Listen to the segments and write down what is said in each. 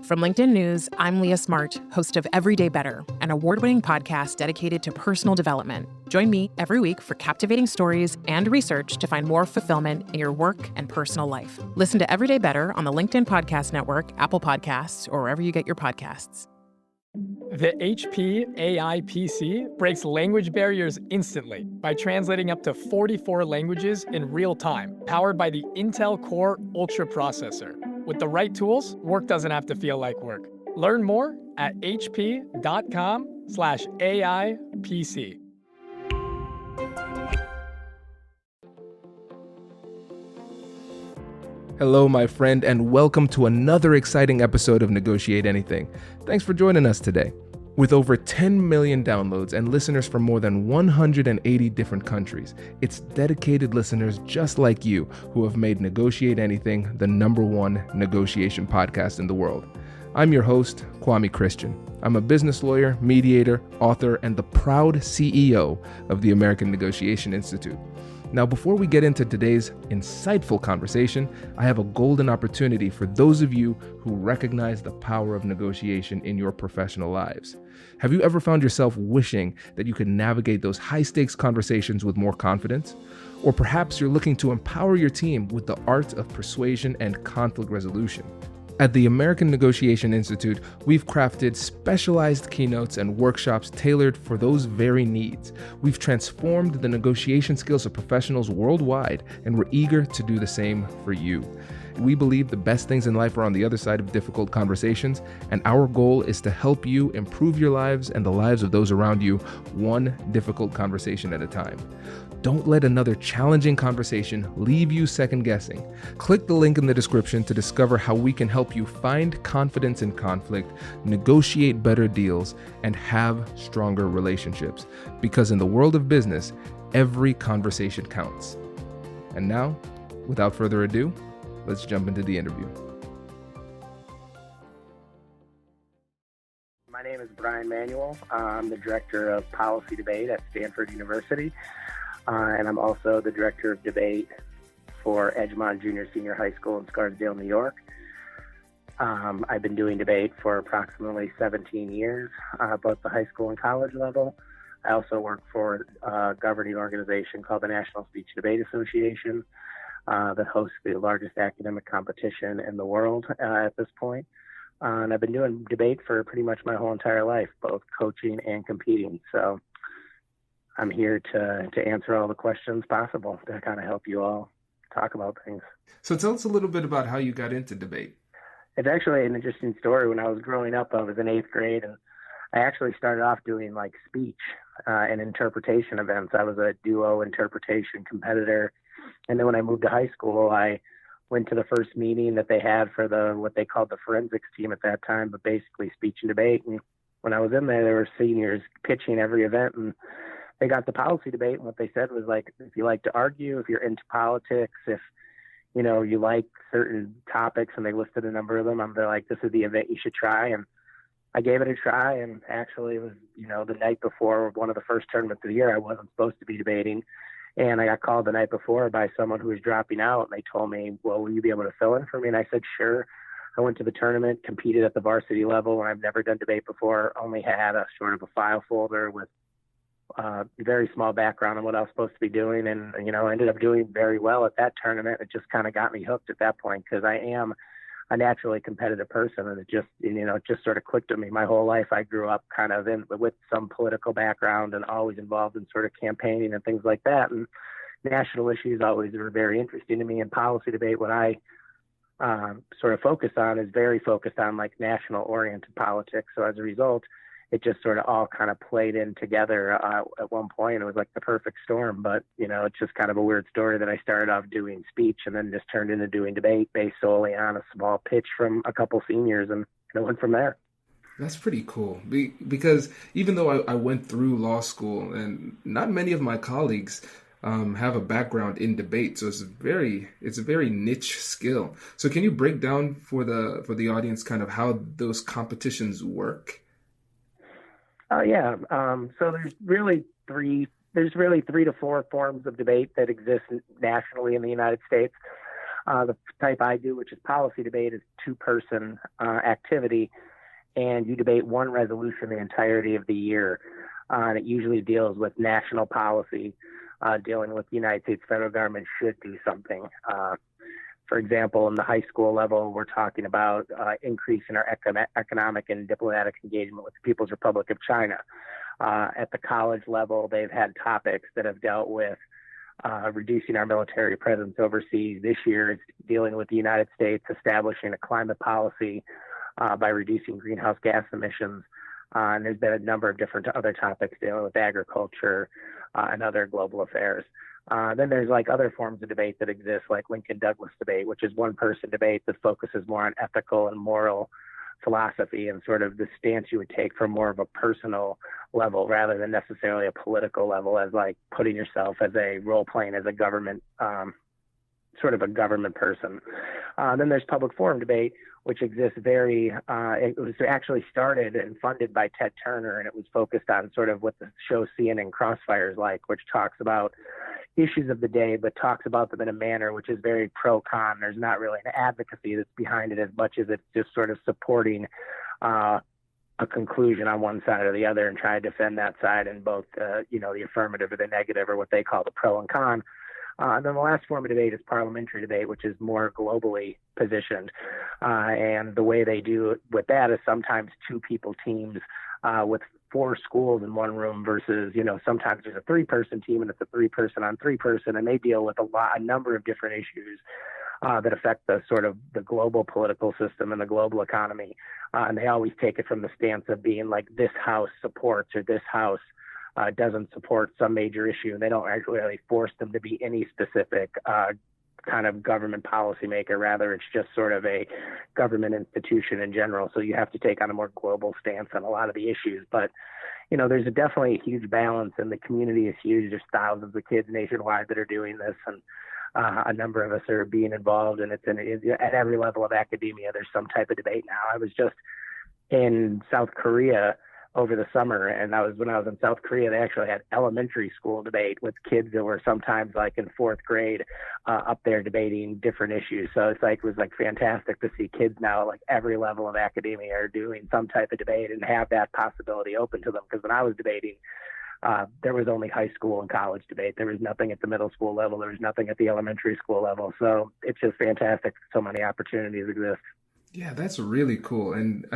From LinkedIn News, I'm Leah Smart, host of Everyday Better, an award-winning podcast dedicated to personal development. Join me every week for captivating stories and research to find more fulfillment in your work and personal life. Listen to Everyday Better on the LinkedIn Podcast Network, Apple Podcasts, or wherever you get your podcasts. The HP AI PC breaks language barriers instantly by translating up to 44 languages in real time, powered by the Intel Core Ultra processor. With the right tools, work doesn't have to feel like work. Learn more at hp.com/AI PC. Hello, my friend, and welcome to another exciting episode of Negotiate Anything. Thanks for joining us today. With over 10 million downloads and listeners from more than 180 different countries, it's dedicated listeners just like you who have made Negotiate Anything the #1 negotiation podcast in the world. I'm your host, Kwame Christian. I'm a business lawyer, mediator, author, and the proud CEO of the American Negotiation Institute. Now, before we get into today's insightful conversation, I have a golden opportunity for those of you who recognize the power of negotiation in your professional lives. Have you ever found yourself wishing that you could navigate those high-stakes conversations with more confidence? Or perhaps you're looking to empower your team with the art of persuasion and conflict resolution. At the American Negotiation Institute, we've crafted specialized keynotes and workshops tailored for those very needs. We've transformed the negotiation skills of professionals worldwide, and we're eager to do the same for you. We believe the best things in life are on the other side of difficult conversations, and our goal is to help you improve your lives and the lives of those around you, one difficult conversation at a time. Don't let another challenging conversation leave you second-guessing. Click the link in the description to discover how we can help you find confidence in conflict, negotiate better deals, and have stronger relationships. Because in the world of business, every conversation counts. And now, without further ado, let's jump into the interview. My name is Manuel. I'm the Director of Policy Debate at Stanford University, and I'm also the Director of Debate for Edgemont Junior Senior High School in Scarsdale, New York. I've been doing debate for approximately 17 years, both the high school and college level. I also work for a governing organization called the National Speech Debate Association that hosts the largest academic competition in the world at this point. And I've been doing debate for pretty much my whole entire life, both coaching and competing. So I'm here to answer all the questions possible to kind of help you all talk about things. So tell us a little bit about how you got into debate. It's actually an interesting story. When I was growing up, I was in 8th grade, and I actually started off doing like speech and interpretation events. I was a duo interpretation competitor. And then when I moved to high school, I went to the first meeting that they had for what they called the forensics team at that time, but basically speech and debate. And when I was in there were seniors pitching every event, and they got the policy debate. And what they said was like, if you like to argue, if you're into politics, if you like certain topics, and they listed a number of them, they're like, this is the event you should try. And I gave it a try, and actually it was, the night before one of the first tournaments of the year. I wasn't supposed to be debating. And I got called the night before by someone who was dropping out, and they told me, well, will you be able to fill in for me? And I said, sure. I went to the tournament, competed at the varsity level, and I've never done debate before, only had a sort of a file folder with very small background on what I was supposed to be doing. And, I ended up doing very well at that tournament. It just kind of got me hooked at that point, because I am a naturally competitive person, and it just sort of clicked with me. My whole life, I grew up kind of with some political background and always involved in sort of campaigning and things like that. And national issues always were very interesting to me. And policy debate, what I sort of focus on, is very focused on like national oriented politics. So as a result, it just sort of all kind of played in together at one point. It was like the perfect storm, but, it's just kind of a weird story that I started off doing speech and then just turned into doing debate based solely on a small pitch from a couple seniors, and it went from there. That's pretty cool, because even though I went through law school, and not many of my colleagues have a background in debate, so it's a very niche skill. So can you break down for the audience kind of how those competitions work? Yeah. So there's really three to four forms of debate that exist nationally in the United States. The type I do, which is policy debate, is two-person activity, and you debate one resolution the entirety of the year. And it usually deals with national policy, dealing with the United States federal government should do something. For example, in the high school level, we're talking about increasing our economic and diplomatic engagement with the People's Republic of China. At the college level, they've had topics that have dealt with reducing our military presence overseas. This year, it's dealing with the United States establishing a climate policy by reducing greenhouse gas emissions. And there's been a number of different other topics dealing with agriculture and other global affairs. Then there's like other forms of debate that exist, like Lincoln-Douglas debate, which is one-person debate that focuses more on ethical and moral philosophy and sort of the stance you would take from more of a personal level rather than necessarily a political level, as like putting yourself as a role-playing as a government, sort of a government person. Then there's public forum debate, which exists it was actually started and funded by Ted Turner, and it was focused on sort of what the show CNN Crossfire is like, which talks about issues of the day, but talks about them in a manner which is very pro-con. There's not really an advocacy that's behind it as much as it's just sort of supporting a conclusion on one side or the other and try to defend that side in both, the affirmative or the negative, or what they call the pro and con. And then the last form of debate is parliamentary debate, which is more globally positioned. And the way they do it with that is sometimes two-people teams with 4 schools in one room versus, sometimes there's a 3-person team and it's a 3-person on 3-person, and they deal with a number of different issues that affect the sort of the global political system and the global economy. And they always take it from the stance of being like, this house supports or this house doesn't support some major issue. And they don't actually really force them to be any specific kind of government policymaker. Rather, it's just sort of a government institution in general. So you have to take on a more global stance on a lot of the issues. But, there's definitely a huge balance, and the community is huge. There's thousands of kids nationwide that are doing this, and a number of us are being involved. And it's at every level of academia, there's some type of debate now. I was just in South Korea over the summer, and when I was in South Korea, they actually had elementary school debate with kids that were sometimes like in 4th grade up there debating different issues. So it was fantastic to see kids now at like every level of academia are doing some type of debate and have that possibility open to them. Because when I was debating, there was only high school and college debate. There was nothing at the middle school level. There was nothing at the elementary school level. So it's just fantastic. So many opportunities exist. Yeah, that's really cool, and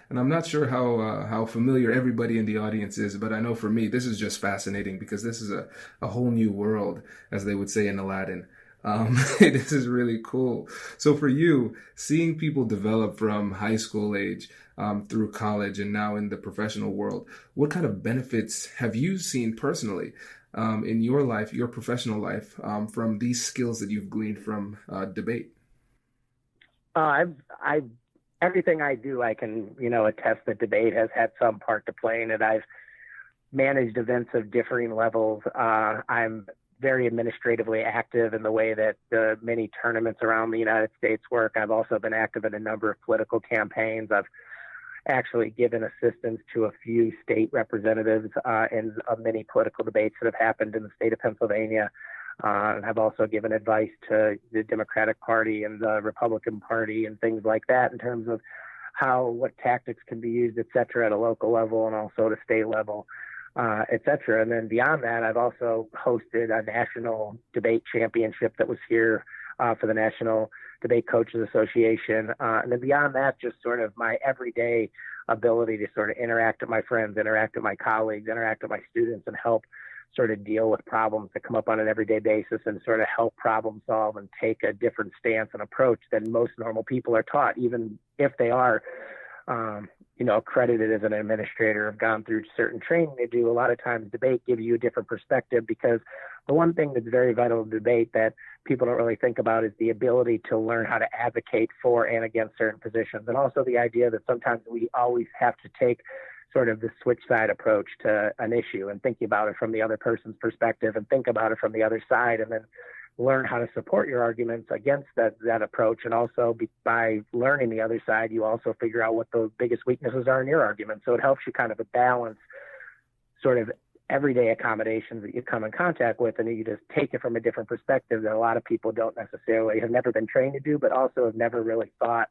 I'm not sure how familiar everybody in the audience is, but I know for me this is just fascinating because this is a whole new world, as they would say in Aladdin. This is really cool. So for you, seeing people develop from high school age through college and now in the professional world, what kind of benefits have you seen personally in your life, your professional life, from these skills that you've gleaned from debate? Everything I do, I can, attest that debate has had some part to play in it. I've managed events of differing levels. I'm very administratively active in the way that the many tournaments around the United States work. I've also been active in a number of political campaigns. I've actually given assistance to a few state representatives in many political debates that have happened in the state of Pennsylvania. I've also given advice to the Democratic Party and the Republican Party and things like that in terms of what tactics can be used, et cetera, at a local level and also at a state level, et cetera. And then beyond that, I've also hosted a national debate championship that was here for the National Debate Coaches Association. And then beyond that, just sort of my everyday ability to sort of interact with my friends, interact with my colleagues, interact with my students, and help sort of deal with problems that come up on an everyday basis and sort of help problem solve and take a different stance and approach than most normal people are taught, even if they are, accredited as an administrator, have gone through certain training they do. A lot of times debate gives you a different perspective, because the one thing that's very vital to debate that people don't really think about is the ability to learn how to advocate for and against certain positions. And also the idea that sometimes we always have to take sort of the switch side approach to an issue and thinking about it from the other person's perspective and think about it from the other side, and then learn how to support your arguments against that approach. And also by learning the other side, you also figure out what the biggest weaknesses are in your argument. So it helps you kind of balance sort of everyday accommodations that you come in contact with, and you just take it from a different perspective that a lot of people don't necessarily have never been trained to do, but also have never really thought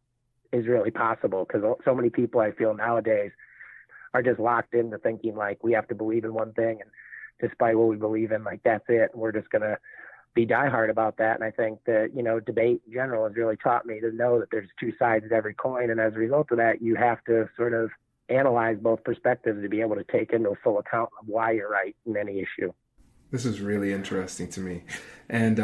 is really possible. Because so many people I feel nowadays are just locked into thinking like we have to believe in one thing, and despite what we believe in, like that's it. And we're just going to be diehard about that. And I think that, debate in general has really taught me to know that there's two sides to every coin. And as a result of that, you have to sort of analyze both perspectives to be able to take into full account of why you're right in any issue. This is really interesting to me. And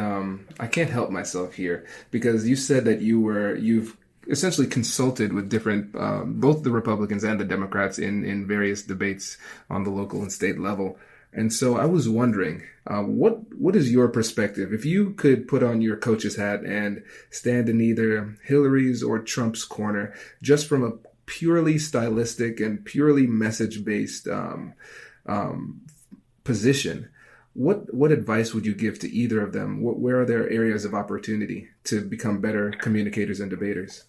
I can't help myself here, because you said that you've essentially consulted with different, both the Republicans and the Democrats in various debates on the local and state level. And so I was wondering, what is your perspective? If you could put on your coach's hat and stand in either Hillary's or Trump's corner, just from a purely stylistic and purely message-based position, what advice would you give to either of them? Where are their areas of opportunity to become better communicators and debaters?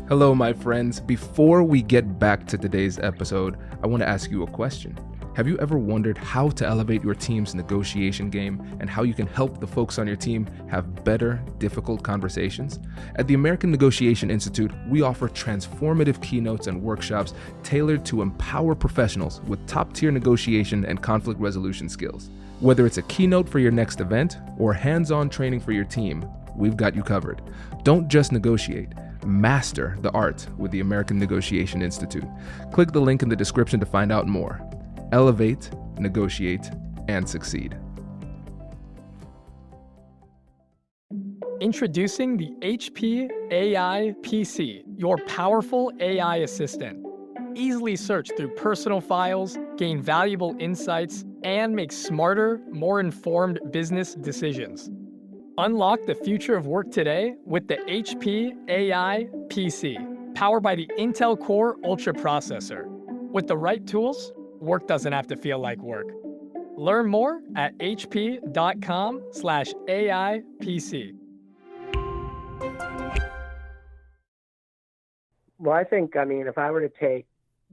Hello, my friends. Before we get back to today's episode, I want to ask you a question. Have you ever wondered how to elevate your team's negotiation game and how you can help the folks on your team have better, difficult conversations? At the American Negotiation Institute, we offer transformative keynotes and workshops tailored to empower professionals with top-tier negotiation and conflict resolution skills. Whether it's a keynote for your next event or hands-on training for your team, we've got you covered. Don't just negotiate. Master the art with the American Negotiation Institute. Click the link in the description to find out more. Elevate, negotiate, and succeed. Introducing the HP AI PC, your powerful AI assistant. Easily search through personal files, gain valuable insights, and make smarter, more informed business decisions. Unlock the future of work today with the HP AI PC, powered by the Intel Core Ultra processor. With the right tools, work doesn't have to feel like work. Learn more at hp.com/AI PC. Well, I think, if I were to take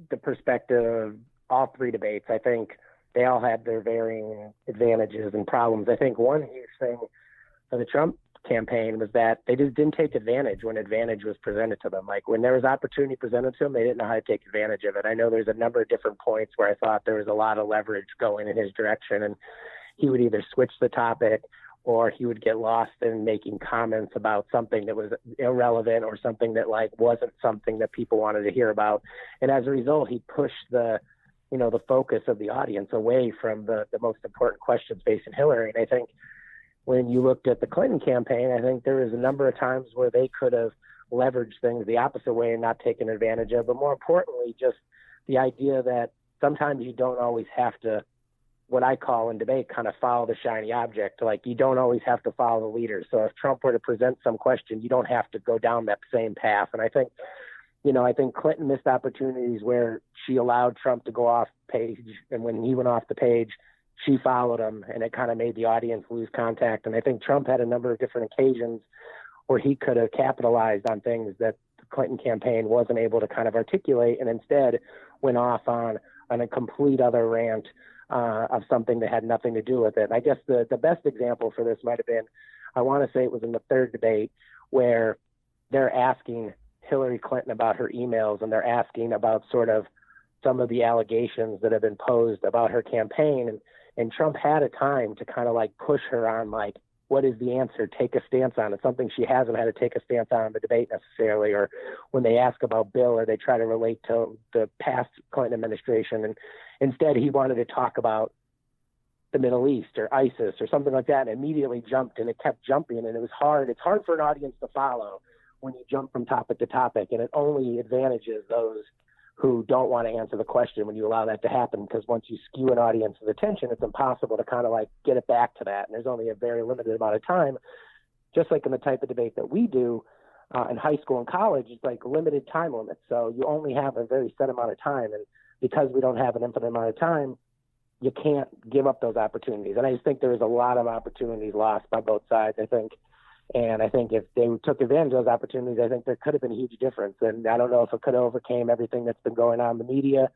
the perspective of all three debates, I think they all had their varying advantages and problems. I think one huge thing for the Trump campaign was that they just didn't take advantage when advantage was presented to them. Like when there was opportunity presented to them, they didn't know how to take advantage of it. I know there's a number of different points where I thought there was a lot of leverage going in his direction, and he would either switch the topic or he would get lost in making comments about something that was irrelevant or something that wasn't something that people wanted to hear about. And as a result, he pushed the focus of the audience away from the most important questions facing Hillary. And I think when you looked at the Clinton campaign, I think there was a number of times where they could have leveraged things the opposite way and not taken advantage of. But more importantly, just the idea that sometimes you don't always have to, what I call in debate, kind of follow the shiny object. Like you don't always have to follow the leader. So if Trump were to present some question, you don't have to go down that same path. And I think Clinton missed opportunities where she allowed Trump to go off page. And when he went off the page, she followed him, and it kind of made the audience lose contact. And I think Trump had a number of different occasions where he could have capitalized on things that the Clinton campaign wasn't able to kind of articulate, and instead went off on a complete other rant of something that had nothing to do with it. And I guess the best example for this might have been, I want to say it was in the third debate, where they're asking Hillary Clinton about her emails, and they're asking about sort of some of the allegations that have been posed about her campaign. And Trump had a time to kind of push her on what is the answer? Take a stance on it. Something she hasn't had to take a stance on in the debate necessarily, or when they ask about Bill or they try to relate to the past Clinton administration. And instead he wanted to talk about the Middle East or ISIS or something like that, and immediately jumped, and it kept jumping, and it was hard. It's hard for an audience to follow when you jump from topic to topic, and it only advantages those who don't want to answer the question when you allow that to happen, because once you skew an audience's attention, it's impossible to kind of get it back to that. And there's only a very limited amount of time, just like in the type of debate that we do in high school and college, it's limited time limits. So you only have a very set amount of time. And because we don't have an infinite amount of time, you can't give up those opportunities. And I just think there was a lot of opportunities lost by both sides, I think. And I think if they took advantage of those opportunities, I think there could have been a huge difference. And I don't know if it could have overcame everything that's been going on in the media.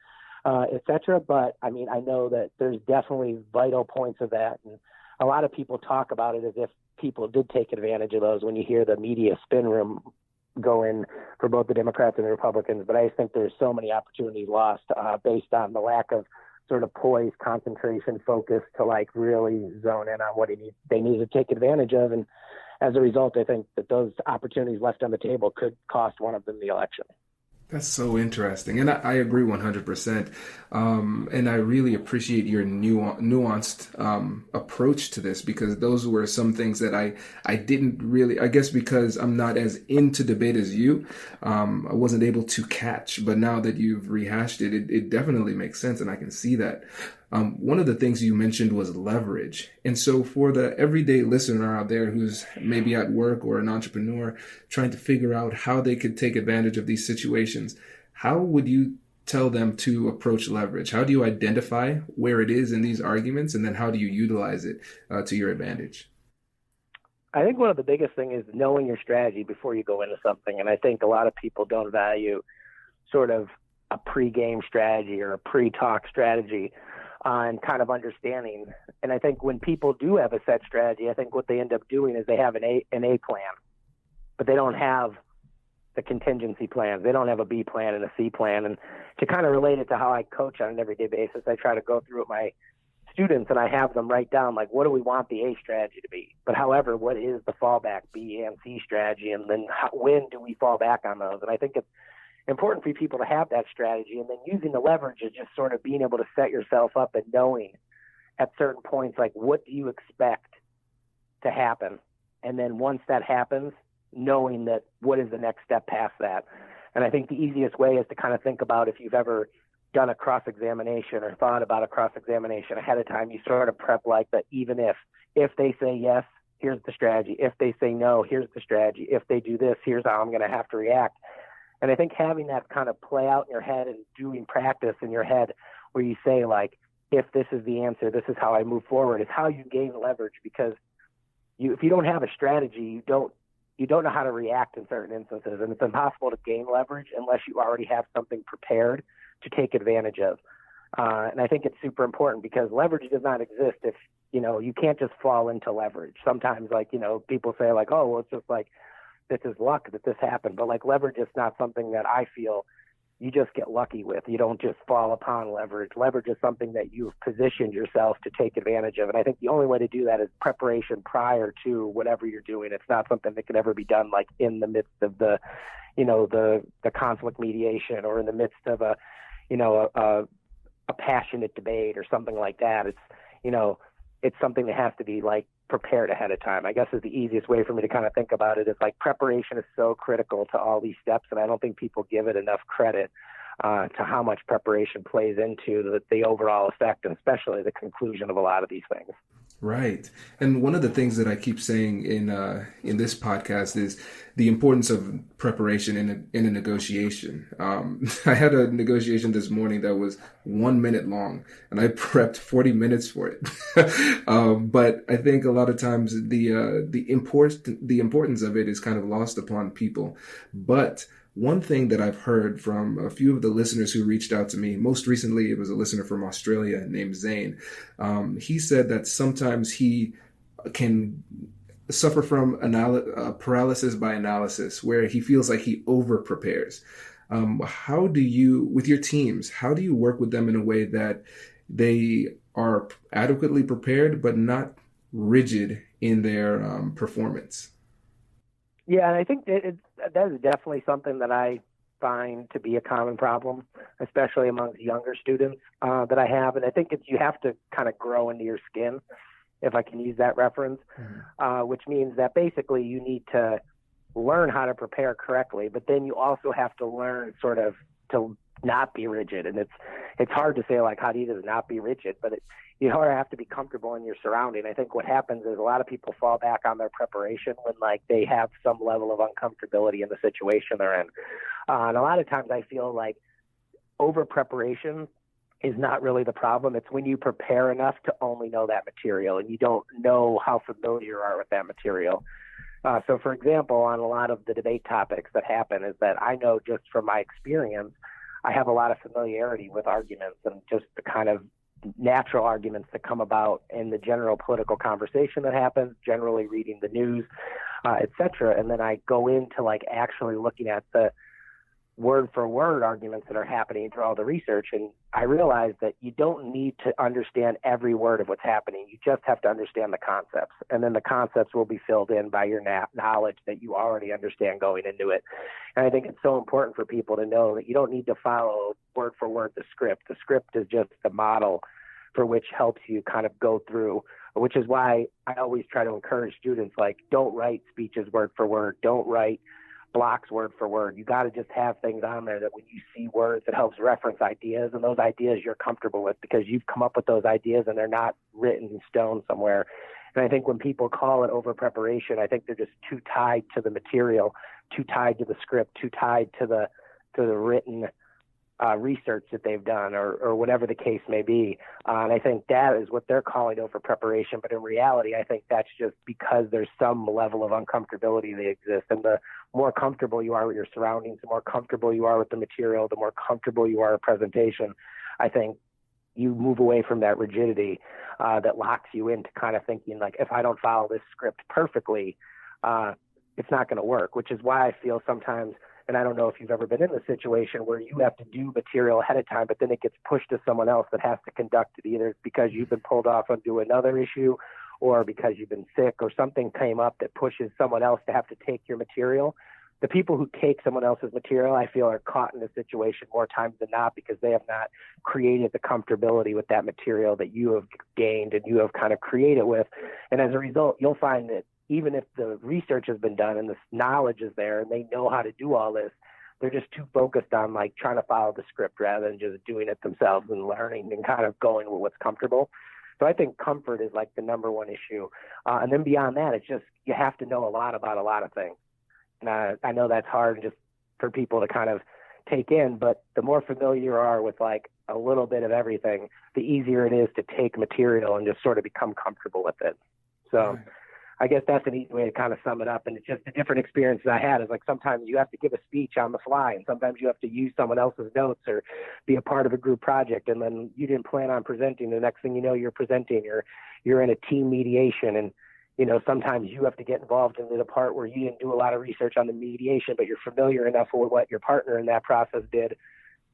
et cetera. But I mean, I know that there's definitely vital points of that. And a lot of people talk about it as if people did take advantage of those when you hear the media spin room go in for both the Democrats and the Republicans. But I just think there's so many opportunities lost based on the lack of sort of poise, concentration, focus to like really zone in on what they need to take advantage of. And as a result, I think that those opportunities left on the table could cost one of them the election. That's so interesting. And I agree 100%. And I really appreciate your nuanced approach to this, because those were some things that I didn't really, I guess because I'm not as into debate as you, I wasn't able to catch. But now that you've rehashed it, it definitely makes sense. And I can see that. One of the things you mentioned was leverage. And so for the everyday listener out there who's maybe at work or an entrepreneur trying to figure out how they could take advantage of these situations, how would you tell them to approach leverage? How do you identify where it is in these arguments? And then how do you utilize it to your advantage? I think one of the biggest things is knowing your strategy before you go into something. And I think a lot of people don't value sort of a pre-game strategy or a pre-talk strategy. And kind of understanding. And I think when people do have a set strategy, I think what they end up doing is they have an A plan, but they don't have the contingency plans. They don't have a B plan and a C plan. And to kind of relate it to how I coach on an everyday basis, I try to go through with my students and I have them write down, like, what do we want the A strategy to be? But however, what is the fallback B and C strategy? And then when do we fall back on those? And I think it's important for people to have that strategy, and then using the leverage is just sort of being able to set yourself up and knowing at certain points, like, what do you expect to happen? And then once that happens, knowing that what is the next step past that. And I think the easiest way is to kind of think about if you've ever done a cross-examination or thought about a cross-examination ahead of time, you sort of prep like that. Even if they say yes, here's the strategy. If they say no, here's the strategy. If they do this, here's how I'm going to have to react. And I think having that kind of play out in your head and doing practice in your head where you say, like, if this is the answer, this is how I move forward, is how you gain leverage. Because if you don't have a strategy, you don't know how to react in certain instances. And it's impossible to gain leverage unless you already have something prepared to take advantage of. And I think it's super important because leverage does not exist if, you can't just fall into leverage. Sometimes, like, people say, like, oh, well, it's just like, this is luck that this happened. But like leverage is not something that I feel you just get lucky with. You don't just fall upon leverage. Leverage is something that you've positioned yourself to take advantage of. And I think the only way to do that is preparation prior to whatever you're doing. It's not something that can ever be done like in the midst of the conflict mediation or in the midst of a passionate debate or something like that. It's something that has to be like prepared ahead of time. I guess is the easiest way for me to kind of think about it. Is like preparation is so critical to all these steps, and I don't think people give it enough credit to how much preparation plays into the overall effect, and especially the conclusion of a lot of these things. Right. And one of the things that I keep saying in this podcast is the importance of preparation in a negotiation. I had a negotiation this morning that was 1 minute long, and I prepped 40 minutes for it. But I think a lot of times the importance of it is kind of lost upon people. But one thing that I've heard from a few of the listeners who reached out to me, most recently it was a listener from Australia named Zane. He said that sometimes he can suffer from paralysis by analysis, where he feels like he over prepares. How do you, with your teams, how do you work with them in a way that they are adequately prepared but not rigid in their performance? Yeah, and I think that is definitely something that I find to be a common problem, especially amongst younger students that I have. And I think you have to kind of grow into your skin, if I can use that reference, which means that basically you need to learn how to prepare correctly, but then you also have to learn sort of to not be rigid. And it's hard to say, like, how do you just not be rigid? But you have to be comfortable in your surrounding. I think what happens is a lot of people fall back on their preparation when, like, they have some level of uncomfortability in the situation they're in. And a lot of times I feel like over preparation is not really the problem. It's when you prepare enough to only know that material and you don't know how familiar you are with that material. So for example, on a lot of the debate topics that happen is that I know just from my experience, I have a lot of familiarity with arguments and just the kind of natural arguments that come about in the general political conversation that happens, generally reading the news, et cetera. And then I go into like actually looking at the word for word arguments that are happening through all the research. And I realized that you don't need to understand every word of what's happening. You just have to understand the concepts. And then the concepts will be filled in by your knowledge that you already understand going into it. And I think it's so important for people to know that you don't need to follow word for word the script. The script is just the model for which helps you kind of go through, which is why I always try to encourage students, like, don't write speeches word for word. Don't write blocks word for word. You got to just have things on there that when you see words, it helps reference ideas, and those ideas you're comfortable with because you've come up with those ideas and they're not written in stone somewhere. And I think when people call it over preparation, I think they're just too tied to the material, too tied to the script, too tied to the written research that they've done or whatever the case may be. And I think that is what they're calling over preparation. But in reality, I think that's just because there's some level of uncomfortability that exists. And the more comfortable you are with your surroundings, the more comfortable you are with the material, the more comfortable you are with presentation, I think you move away from that rigidity that locks you into kind of thinking like, if I don't follow this script perfectly, it's not going to work, which is why I feel sometimes, and I don't know if you've ever been in the situation where you have to do material ahead of time, but then it gets pushed to someone else that has to conduct it, either because you've been pulled off onto another issue or because you've been sick or something came up that pushes someone else to have to take your material. The people who take someone else's material, I feel, are caught in a situation more times than not because they have not created the comfortability with that material that you have gained and you have kind of created with. And as a result, you'll find that even if the research has been done and the knowledge is there and they know how to do all this, they're just too focused on like trying to follow the script rather than just doing it themselves and learning and kind of going with what's comfortable. So I think comfort is like the number one issue. And then beyond that, it's just you have to know a lot about a lot of things. And I know that's hard just for people to kind of take in, but the more familiar you are with like a little bit of everything, the easier it is to take material and just sort of become comfortable with it. So I guess that's an easy way to kind of sum it up. And it's just the different experiences I had is like sometimes you have to give a speech on the fly and sometimes you have to use someone else's notes or be a part of a group project. And then you didn't plan on presenting. The next thing you know, you're presenting, you're in a team mediation. And, you know, sometimes you have to get involved in the part where you didn't do a lot of research on the mediation, but you're familiar enough with what your partner in that process did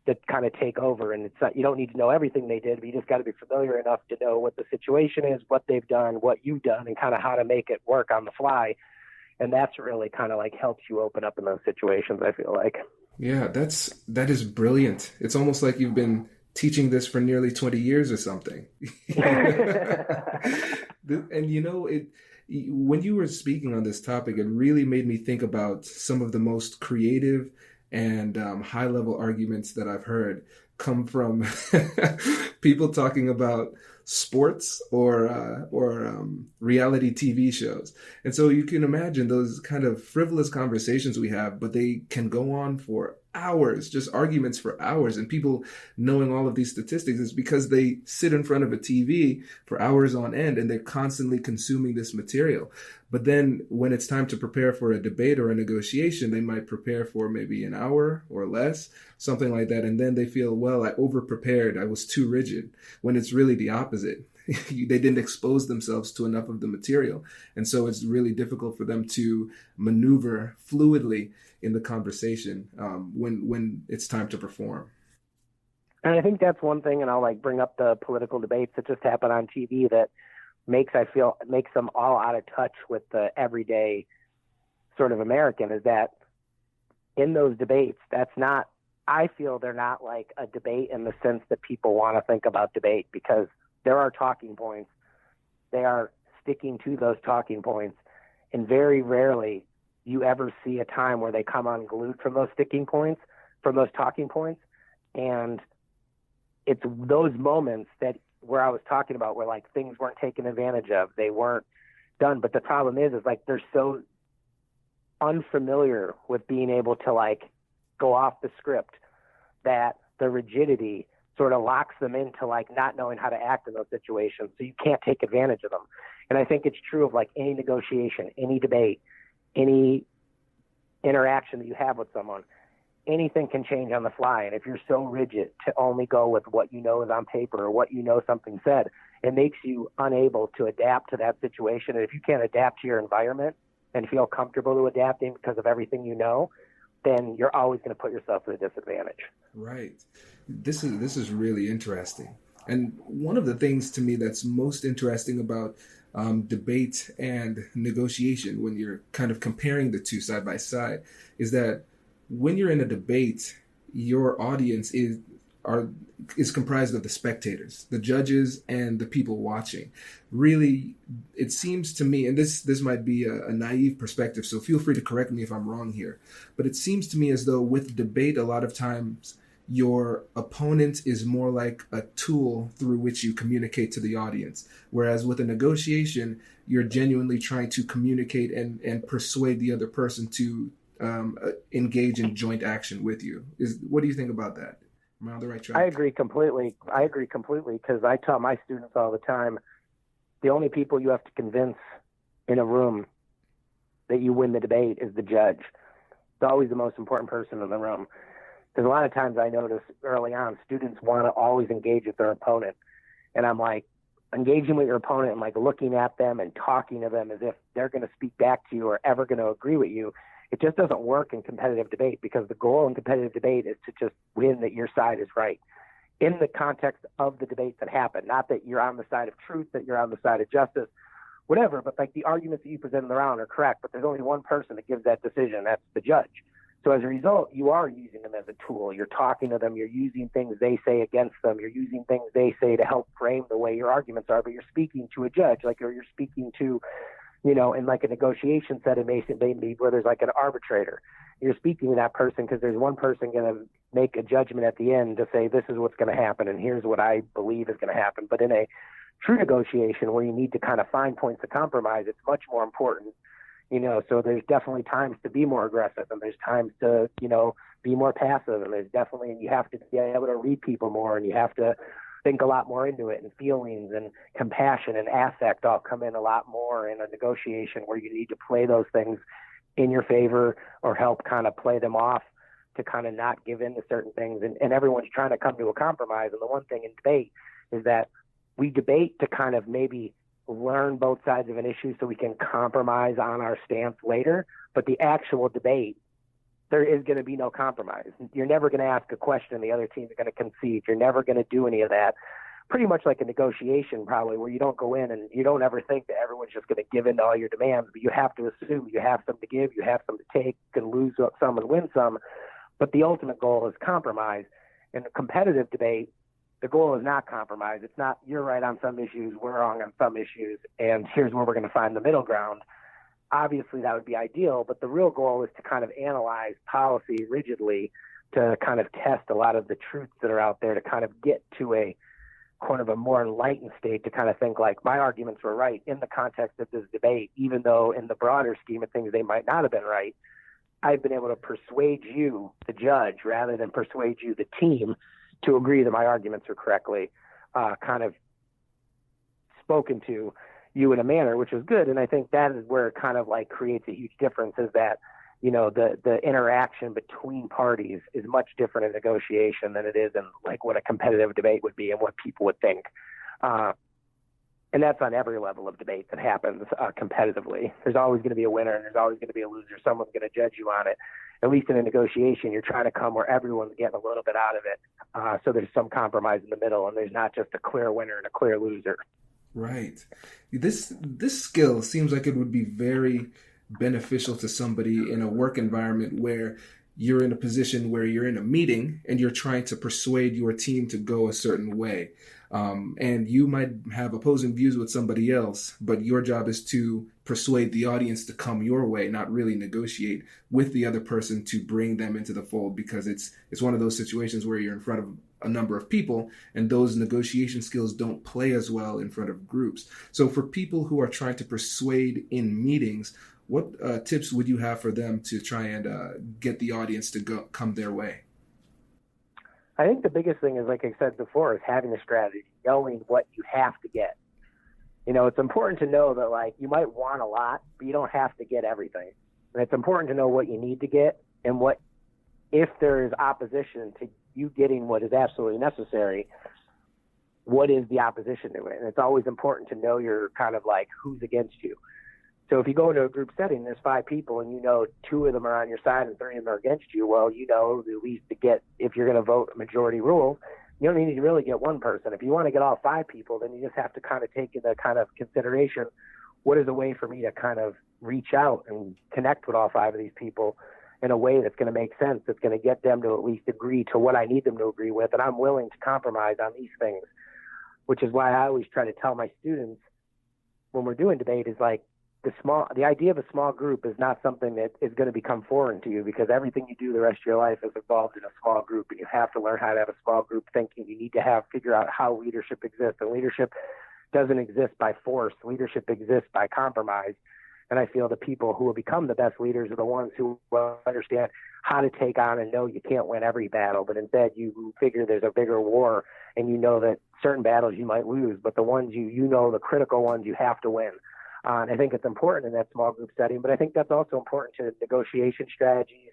to kind of take over. And it's not, you don't need to know everything they did, but you just got to be familiar enough to know what the situation is, what they've done, what you've done, and kind of how to make it work on the fly. And that's really kind of like helps you open up in those situations, I feel like. Yeah, that is brilliant. It's almost like you've been teaching this for nearly 20 years or something. And you know, when you were speaking on this topic, it really made me think about some of the most creative and high-level arguments that I've heard come from people talking about sports or reality TV shows. And so you can imagine those kind of frivolous conversations we have, but they can go on for hours, just arguments for hours. And people knowing all of these statistics is because they sit in front of a TV for hours on end and they're constantly consuming this material. But then when it's time to prepare for a debate or a negotiation, they might prepare for maybe an hour or less, something like that. And then they feel, well, I over-prepared. I was too rigid, when it's really the opposite. They didn't expose themselves to enough of the material. And so it's really difficult for them to maneuver fluidly in the conversation when it's time to perform. And I think that's one thing, and I'll like bring up the political debates that just happen on TV that makes them all out of touch with the everyday sort of American, is that in those debates, I feel they're not like a debate in the sense that people want to think about debate, because there are talking points. They are sticking to those talking points. And very rarely you ever see a time where they come unglued from those talking points. And it's those moments that where I was talking about where like things weren't taken advantage of. They weren't done. But the problem is like they're so unfamiliar with being able to like go off the script that the rigidity sort of locks them into like not knowing how to act in those situations. So you can't take advantage of them. And I think it's true of like any negotiation, any debate, any interaction that you have with someone. anything can change on the fly. And if you're so rigid to only go with what you know is on paper or what you know something said, it makes you unable to adapt to that situation. And if you can't adapt to your environment and feel comfortable to adapting because of everything you know, then you're always going to put yourself at a disadvantage. Right. This is really interesting. And one of the things to me that's most interesting about debate and negotiation, when you're kind of comparing the two side by side, is that when you're in a debate, your audience is comprised of the spectators, the judges, and the people watching. Really, it seems to me, and this might be a naive perspective, so feel free to correct me if I'm wrong here, but it seems to me as though with debate, a lot of times your opponent is more like a tool through which you communicate to the audience. Whereas with a negotiation, you're genuinely trying to communicate and persuade the other person to engage in joint action with you. What do you think about that? Am I on the right track? I agree completely because I tell my students all the time, the only people you have to convince in a room that you win the debate is the judge. It's always the most important person in the room. Because a lot of times I notice early on, students want to always engage with their opponent. And I'm like, engaging with your opponent and like looking at them and talking to them as if they're going to speak back to you or ever going to agree with you. It just doesn't work in competitive debate, because the goal in competitive debate is to just win that your side is right in the context of the debates that happen. Not that you're on the side of truth, that you're on the side of justice, whatever, but like the arguments that you present in the round are correct, but there's only one person that gives that decision. That's the judge. So as a result, you are using them as a tool. You're talking to them. You're using things they say against them. You're using things they say to help frame the way your arguments are, but you're speaking to a judge, or you're speaking to, in like a negotiation setting, maybe where there's like an arbitrator. You're speaking to that person because there's one person going to make a judgment at the end to say, this is what's going to happen, and here's what I believe is going to happen. But in a true negotiation where you need to kind of find points of compromise, it's much more important. So there's definitely times to be more aggressive, and there's times to, be more passive, and you have to be able to read people more, and you have to think a lot more into it, and feelings and compassion and affect all come in a lot more in a negotiation where you need to play those things in your favor or help kind of play them off to kind of not give in to certain things. And everyone's trying to come to a compromise. And the one thing in debate is that we debate to kind of maybe learn both sides of an issue so we can compromise on our stance later. But the actual debate, there is going to be no compromise. You're never going to ask a question the other team's going to concede. You're never going to do any of that. Pretty much like a negotiation, probably, where you don't go in and you don't ever think that everyone's just going to give in to all your demands, but you have to assume you have some to give, you have some to take, you can lose some and win some. But the ultimate goal is compromise. In a competitive debate, the goal is not compromise. It's not you're right on some issues, we're wrong on some issues, and here's where we're going to find the middle ground. Obviously, that would be ideal, but the real goal is to kind of analyze policy rigidly to kind of test a lot of the truths that are out there, to kind of get to a kind of a more enlightened state, to kind of think like my arguments were right in the context of this debate, even though in the broader scheme of things they might not have been right. I've been able to persuade you, the judge, rather than persuade you, the team, to agree that my arguments are correctly kind of spoken to you in a manner which is good. And I think that is where it kind of like creates a huge difference, is that, the interaction between parties is much different in negotiation than it is in like what a competitive debate would be and what people would think. And that's on every level of debate that happens competitively. There's always going to be a winner and there's always going to be a loser. Someone's going to judge you on it. At least in a negotiation, you're trying to come where everyone's getting a little bit out of it. So there's some compromise in the middle, and there's not just a clear winner and a clear loser. Right. This skill seems like it would be very beneficial to somebody in a work environment where you're in a position where you're in a meeting and you're trying to persuade your team to go a certain way. And you might have opposing views with somebody else, but your job is to persuade the audience to come your way, not really negotiate with the other person to bring them into the fold, because it's one of those situations where you're in front of a number of people and those negotiation skills don't play as well in front of groups. So for people who are trying to persuade in meetings, what tips would you have for them to try and get the audience to come their way? I think the biggest thing is, like I said before, is having a strategy, knowing what you have to get. It's important to know that, like, you might want a lot, but you don't have to get everything. And it's important to know what you need to get and what if there is opposition to you getting what is absolutely necessary, what is the opposition to it? And it's always important to know your kind of like who's against you. So if you go into a group setting, there's 5 people and you know 2 of them are on your side and 3 of them are against you. Well, you know, at least to get, if you're going to vote majority rule, you don't need to really get one person. If you want to get all 5 people, then you just have to kind of take into kind of consideration, what is a way for me to kind of reach out and connect with all 5 of these people in a way that's going to make sense, that's going to get them to at least agree to what I need them to agree with. And I'm willing to compromise on these things, which is why I always try to tell my students when we're doing debate is like, the idea of a small group is not something that is going to become foreign to you, because everything you do the rest of your life is involved in a small group, and you have to learn how to have a small group thinking. You need to figure out how leadership exists, and leadership doesn't exist by force. Leadership exists by compromise. And I feel the people who will become the best leaders are the ones who will understand how to take on and know you can't win every battle, but instead you figure there's a bigger war, and you know that certain battles you might lose, but the ones you know, the critical ones, you have to win. And I think it's important in that small group setting, but I think that's also important to negotiation strategies,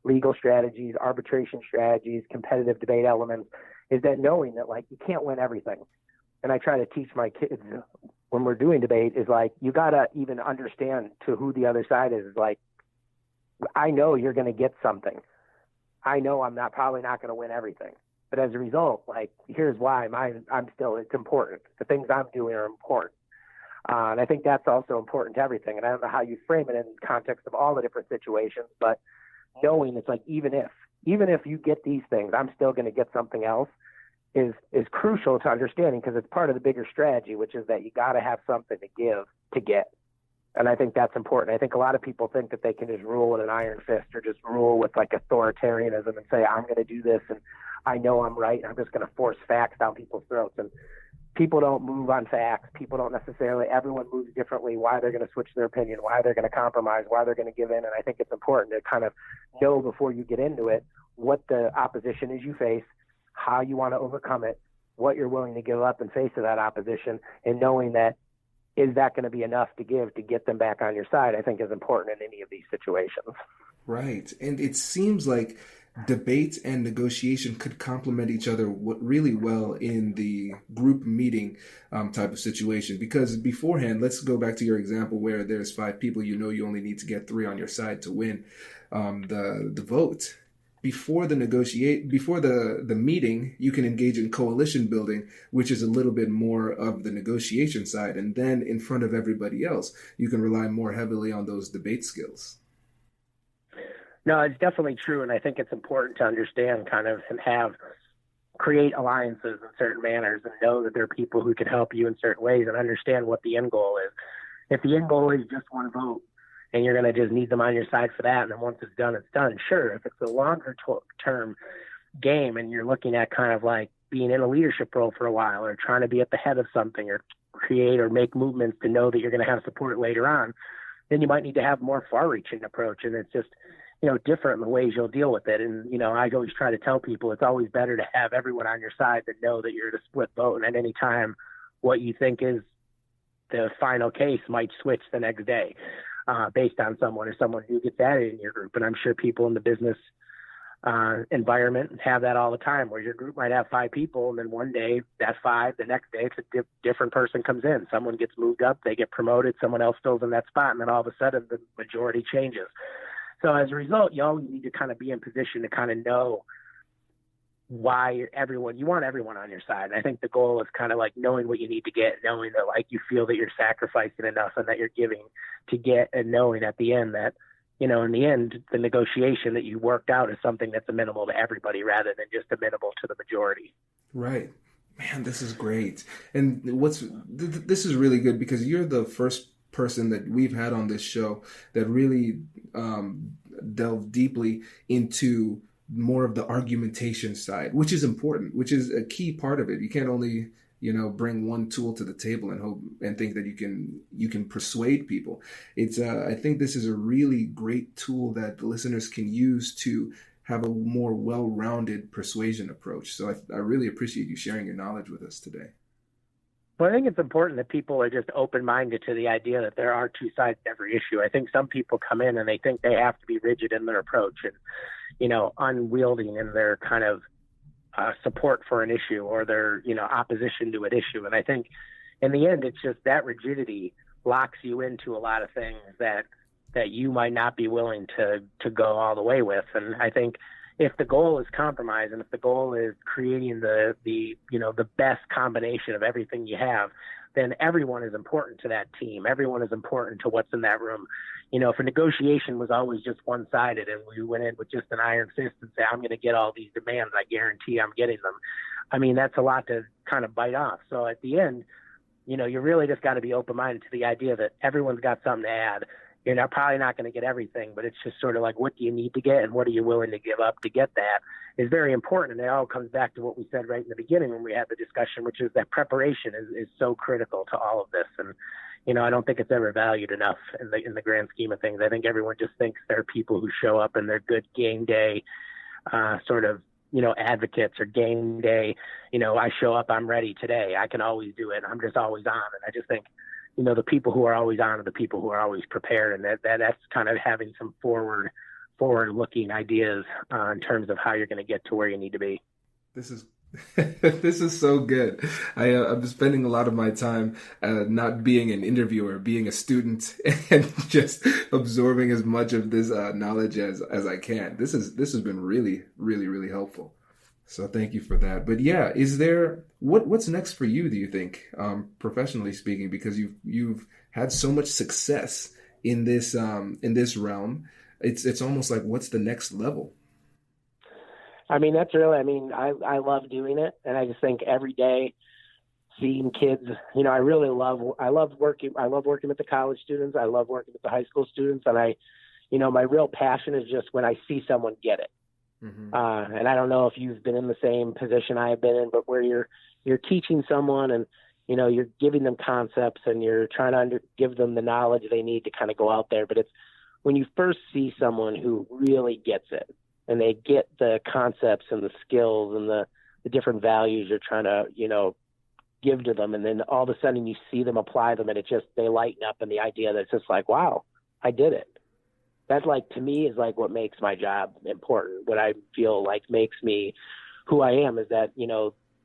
legal strategies, arbitration strategies, competitive debate elements, is that knowing that like you can't win everything. And I try to teach my kids when we're doing debate is like, you got to even understand to who the other side is. Like, I know you're going to get something. I know I'm probably not going to win everything. But as a result, like, here's why it's important. The things I'm doing are important. And I think that's also important to everything. And I don't know how you frame it in context of all the different situations, but knowing it's like, even if you get these things, I'm still going to get something else is crucial to understanding, because it's part of the bigger strategy, which is that you got to have something to give to get. And I think that's important. I think a lot of people think that they can just rule with an iron fist or just rule with like authoritarianism and say, I'm going to do this and I know I'm right, and I'm just going to force facts down people's throats. And people don't move on facts. People don't necessarily, everyone moves differently, why they're going to switch their opinion, why they're going to compromise, why they're going to give in. And I think it's important to kind of know before you get into it what the opposition is you face, how you want to overcome it, what you're willing to give up in face of that opposition, and knowing that is that going to be enough to give to get them back on your side, I think is important in any of these situations. Right. And it seems like debate and negotiation could complement each other really well in the group meeting type of situation. Because beforehand, let's go back to your example where there's 5 people, you know, you only need to get 3 on your side to win the vote. Before the meeting, you can engage in coalition building, which is a little bit more of the negotiation side. And then in front of everybody else, you can rely more heavily on those debate skills. No, it's definitely true. And I think it's important to understand kind of and create alliances in certain manners and know that there are people who can help you in certain ways and understand what the end goal is. If the end goal is just one vote, and you're going to just need them on your side for that, and then once it's done, sure. If it's a longer term game and you're looking at kind of like being in a leadership role for a while, or trying to be at the head of something, or create or make movements to know that you're going to have support later on, then you might need to have more far-reaching approach. And it's just, you know, different in the ways you'll deal with it. And, you know, I always try to tell people it's always better to have everyone on your side that know that you're at a split vote, and at any time what you think is the final case might switch the next day. Based on someone who gets added in your group. And I'm sure people in the business environment have that all the time, where your group might have 5 people, and then one day that 5, the next day it's a different person comes in. Someone gets moved up, they get promoted, someone else fills in that spot, and then all of a sudden the majority changes. So as a result, you always need to kind of be in position to kind of know why you want everyone on your side. And I think the goal is kind of like knowing what you need to get, knowing that like you feel that you're sacrificing enough and that you're giving to get, and knowing at the end that, you know, in the end, the negotiation that you worked out is something that's amenable to everybody rather than just amenable to the majority. Right. Man, this is great. And this is really good, because you're the first person that we've had on this show that really delved deeply into more of the argumentation side, which is important, which is a key part of it. You can't only, you know, bring one tool to the table and hope and think that you can persuade people. It's I think this is a really great tool that the listeners can use to have a more well-rounded persuasion approach. So I really appreciate you sharing your knowledge with us today. Well, I think it's important that people are just open-minded to the idea that there are 2 sides to every issue. I think some people come in and they think they have to be rigid in their approach. And unwielding in their kind of support for an issue or their, opposition to an issue. And I think in the end, it's just that rigidity locks you into a lot of things that you might not be willing to go all the way with. And I think if the goal is compromise and if the goal is creating the best combination of everything you have, then everyone is important to that team. Everyone is important to what's in that room. If a negotiation was always just one-sided and we went in with just an iron fist and say, I'm going to get all these demands, I guarantee I'm getting them. I mean, that's a lot to kind of bite off. So at the end, you really just got to be open-minded to the idea that everyone's got something to add. You're probably not going to get everything, but it's just sort of like, what do you need to get and what are you willing to give up to get that is very important. And it all comes back to what we said right in the beginning when we had the discussion, which is that preparation is so critical to all of this. And, I don't think it's ever valued enough in the grand scheme of things. I think everyone just thinks they're people who show up and they're good game day sort of, advocates or game day. I show up, I'm ready today. I can always do it. I'm just always on. And I just think, the people who are always on are the people who are always prepared. And that's kind of having some forward looking ideas in terms of how you're going to get to where you need to be. This is this is so good. I'm spending a lot of my time not being an interviewer, being a student, and just absorbing as much of this knowledge as I can. This has been really, really, really helpful. So thank you for that. But yeah, is there what's next for you? Do you think, professionally speaking, because you've had so much success in this realm? It's almost like, what's the next level? I mean, I love doing it. And I just think every day seeing kids, I love working with the college students. I love working with the high school students. And my real passion is just when I see someone get it. Mm-hmm. And I don't know if you've been in the same position I've been in, but where you're teaching someone and, you're giving them concepts and you're trying to give them the knowledge they need to kind of go out there. But it's when you first see someone who really gets it, and they get the concepts and the skills and the different values you're trying to, give to them. And then all of a sudden you see them apply them and they lighten up in the idea that it's just like, wow, I did it. That to me is what makes my job important. What I feel makes me who I am is that,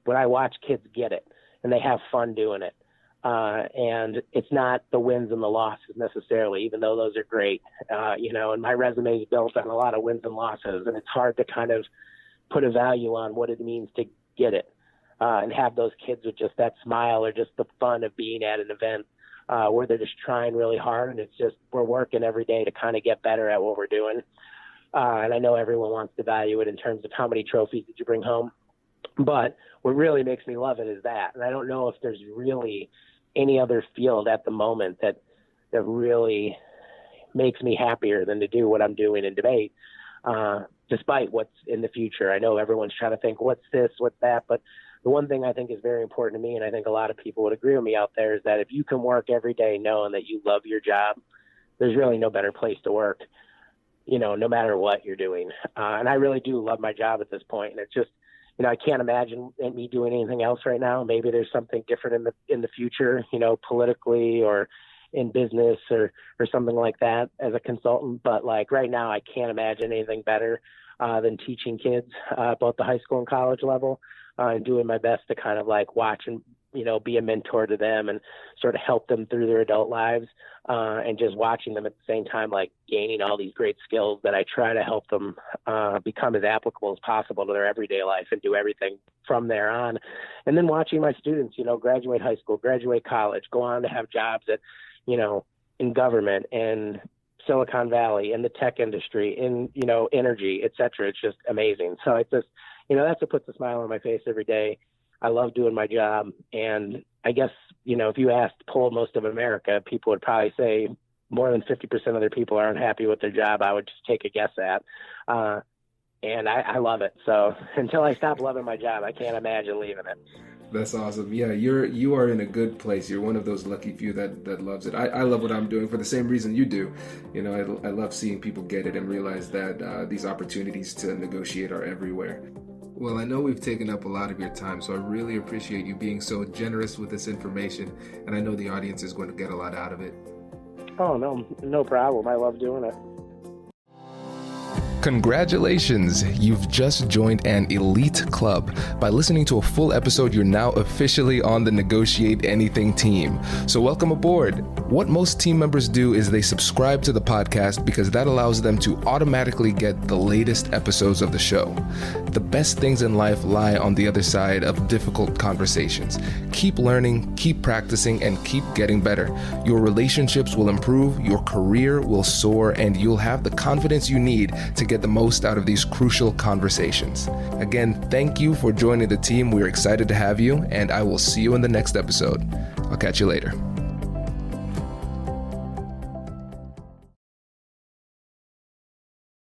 when I watch kids get it and they have fun doing it. And it's not the wins and the losses necessarily, even though those are great, and my resume is built on a lot of wins and losses, and it's hard to kind of put a value on what it means to get it, and have those kids with just that smile or just the fun of being at an event, where they're just trying really hard. And it's just, we're working every day to kind of get better at what we're doing. And I know everyone wants to value it in terms of how many trophies did you bring home, but what really makes me love it is that. And I don't know if there's really any other field at the moment that really makes me happier than to do what I'm doing in debate, despite what's in the future. I know everyone's trying to think, what's this, what's that, but the one thing I think is very important to me, and I think a lot of people would agree with me out there, is that if you can work every day knowing that you love your job, there's really no better place to work, no matter what you're doing. And I really do love my job at this point. And it's just, I can't imagine me doing anything else right now. Maybe there's something different in the future, politically or in business or something like that as a consultant. But right now, I can't imagine anything better than teaching kids, both the high school and college level, and doing my best to kind of watch and, be a mentor to them and sort of help them through their adult lives, and just watching them at the same time, gaining all these great skills that I try to help them become as applicable as possible to their everyday life and do everything from there on. And then watching my students, graduate high school, graduate college, go on to have jobs at, in government and Silicon Valley, in the tech industry, in, energy, et cetera. It's just amazing. So it's just, that's what puts a smile on my face every day. I love doing my job. And I guess, if you polled most of America, people would probably say more than 50% of their people aren't happy with their job. I would just take a guess at. And I love it. So until I stop loving my job, I can't imagine leaving it. That's awesome. Yeah, you are in a good place. You're one of those lucky few that loves it. I love what I'm doing for the same reason you do. I love seeing people get it and realize that these opportunities to negotiate are everywhere. Well, I know we've taken up a lot of your time, so I really appreciate you being so generous with this information, and I know the audience is going to get a lot out of it. Oh, no problem. I love doing it. Congratulations! You've just joined an elite club. By listening to a full episode, you're now officially on the Negotiate Anything team. So welcome aboard. What most team members do is they subscribe to the podcast because that allows them to automatically get the latest episodes of the show. The best things in life lie on the other side of difficult conversations. Keep learning, keep practicing, and keep getting better. Your relationships will improve, your career will soar, and you'll have the confidence you need to get the most out of these crucial conversations. Again, thank you for joining the team. We're excited to have you, and I will see you in the next episode. I'll catch you later.